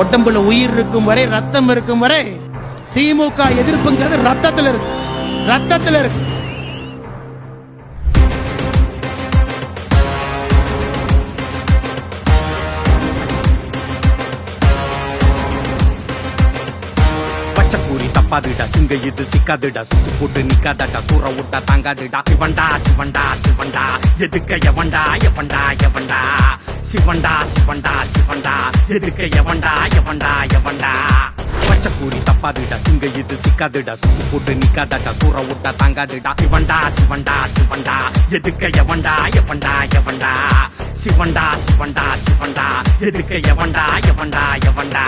உடம்புல உயிர் இருக்கும் வரை, ரத்தம் இருக்கும் வரை திமுக எதிர்ப்புங்கிறது ரத்தத்தில் இருக்கு, ரத்தத்தில் இருக்கு. பச்சைக்கூறி தப்பாதுடா, சிங்க இது சிக்காதுடா, சுத்து போட்டு நிக்காதடா, சூற விட்டா தாங்காதுடா. சிவண்டா சிவண்டா சிவண்டா, எதுக்க எவண்டா எவண்டா எவண்டா. சிவண்டா சிவண்டா சிவண்டா, எதுக்க எவண்டா எவண்டா எவண்டா. பச்சைக்கூறி தப்பாதுடா, சிங்க இது சிக்காதுடா, சுத்து போட்டு நிக்காதடா, சூற விட்டா தாங்காதுடா. சிவண்டா சிவண்டா சிவண்டா, எதுக்க எவண்டா எவண்டா எவண்டா. சிவண்டா சிவண்டா சிவண்டா, எதுக்க எவண்டா எவண்டா எவண்டா.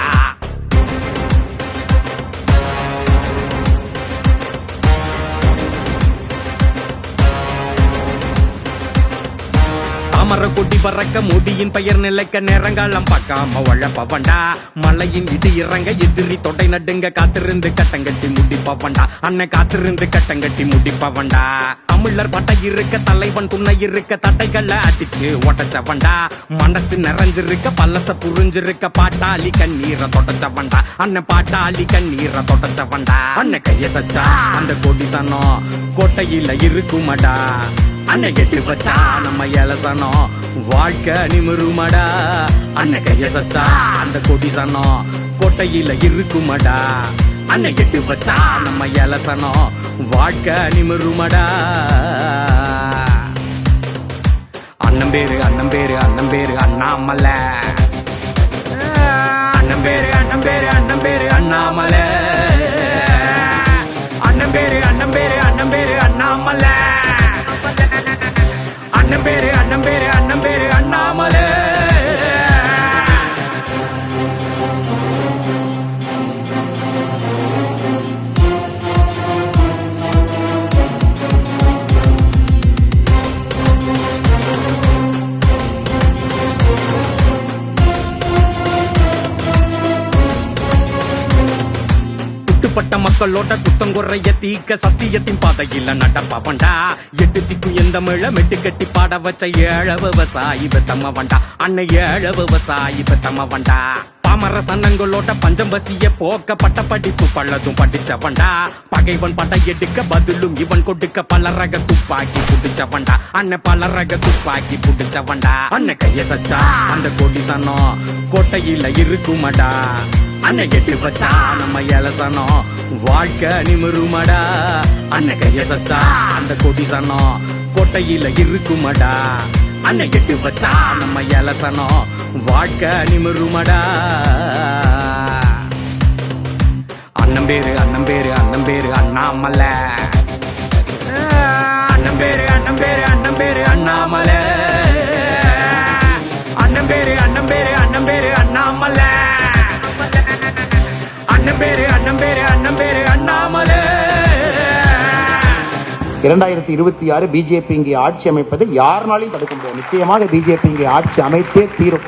தாமர கொடி பறக்க முடியின் பெயர் நிலைக்க நேரங்காலம் பார்க்காம உழப்பவண்டா. மலையின் இடி இறங்க எதிரி தொடை நடுங்க காத்திருந்து கட்டங்கட்டி முடிப்பவண்டா. அண்ணன் காத்திருந்து கட்டங்கட்டி முடிப்பவண்டா. தமிழர் பட்டை இருக்க தலைவன் துணை இருக்க தட்டைகளை அடிச்சு ஒட்டச்சவண்டா. மனசு நிறைஞ்சிருக்க பல்லச புரிஞ்சிருக்க பாட்டாளி கண்ணீரை தொடச்சவண்டா. அண்ணன் பாட்டாளி கண்ணீரை தொடச்சவண்டா. அண்ணன் கைய சச்சா அந்த கொடி சனம் கோட்டையில இருக்குமடா. அண்ணன் கெட்டு வச்சா நம்ம இலசனம் வாழ்க்கை நிமிருமடா. அண்ணன் கைய சச்சா அந்த கொடி சனம் கோட்டையில இருக்குமடா. அண்ணன் கெட்டு வச்சா நம்ம இலசனம் வாழ்க்கை நிமிருமடா. அண்ணன் பேரு அண்ணன் பேரு அண்ணன் பேரு அண்ணாமலை. அண்ணன் பேரு அண்ணன் பேரு அண்ணன் பேரு அண்ணாமலை. அண்ணன் பேரு அண்ணன் பேரு அண்ணன் பேரு அண்ணாமலை. அண்ணன் பேரு அண்ணன் பேரு அண்ணன் பேரு அண்ணாமலை. பட்ட மக்களோட குத்தங்குறைய தீக்க சத்தியத்தின் பாதையில நடப்பவண்டா. எட்டு திக்கும் எந்த மிழ மெட்டு கட்டி பாட வச்ச ஏழ விவசாயி பெத்தமவண்டா. அண்ணன் ஏழ விவசாயி பெத்தமவண்டா. பாமர சன்னங்களோட பஞ்சம் பசிய போக்க பட்ட படிப்பு பள்ளதும் படிச்சவண்டா. பகைவன் பட எடுக்க பதிலும் இவன் கொடுக்க பல ரக துப்பாக்கி புடிச்சவண்டா. அண்ணன் பல ரக துப்பாக்கி புடிச்சவண்டா. அண்ணன் கைய சச்சா அந்த கொடி சனம் கோட்டையில இருக்குமடா. அண்ணன் கெட்டு வச்சா நம்ம இலசனம் வாழ்க்கை நிமிருமடா. அண்ணன் கைய சச்சா அந்த கொடி சனம் கோட்டையில இருக்குமடா. அண்ணன் கெட்டு வச்சா நம்ம இலசனம் வாழ்க்கை நிமிருமடா. அண்ணன் பேரு அண்ணன் பேரு அண்ணன் பேரு அண்ணாமலை. அண்ணன் பேரு அண்ணன் பேரு அண்ணன் பேரு அண்ணாமலை. அண்ணன் பேரு அண்ணன் பேரு அண்ணன் பேரு அண்ணாமலை. அண்ணன் பேரு அண்ணன் பேரு அண்ணன் பேரு அண்ணாமலை. 2026 பிஜேபி இங்கே ஆட்சி அமைப்பதை யாருனாலையும் தடுக்க முடியாது. நிச்சயமாக பிஜேபி இங்கே ஆட்சி அமைத்தே தீரும்.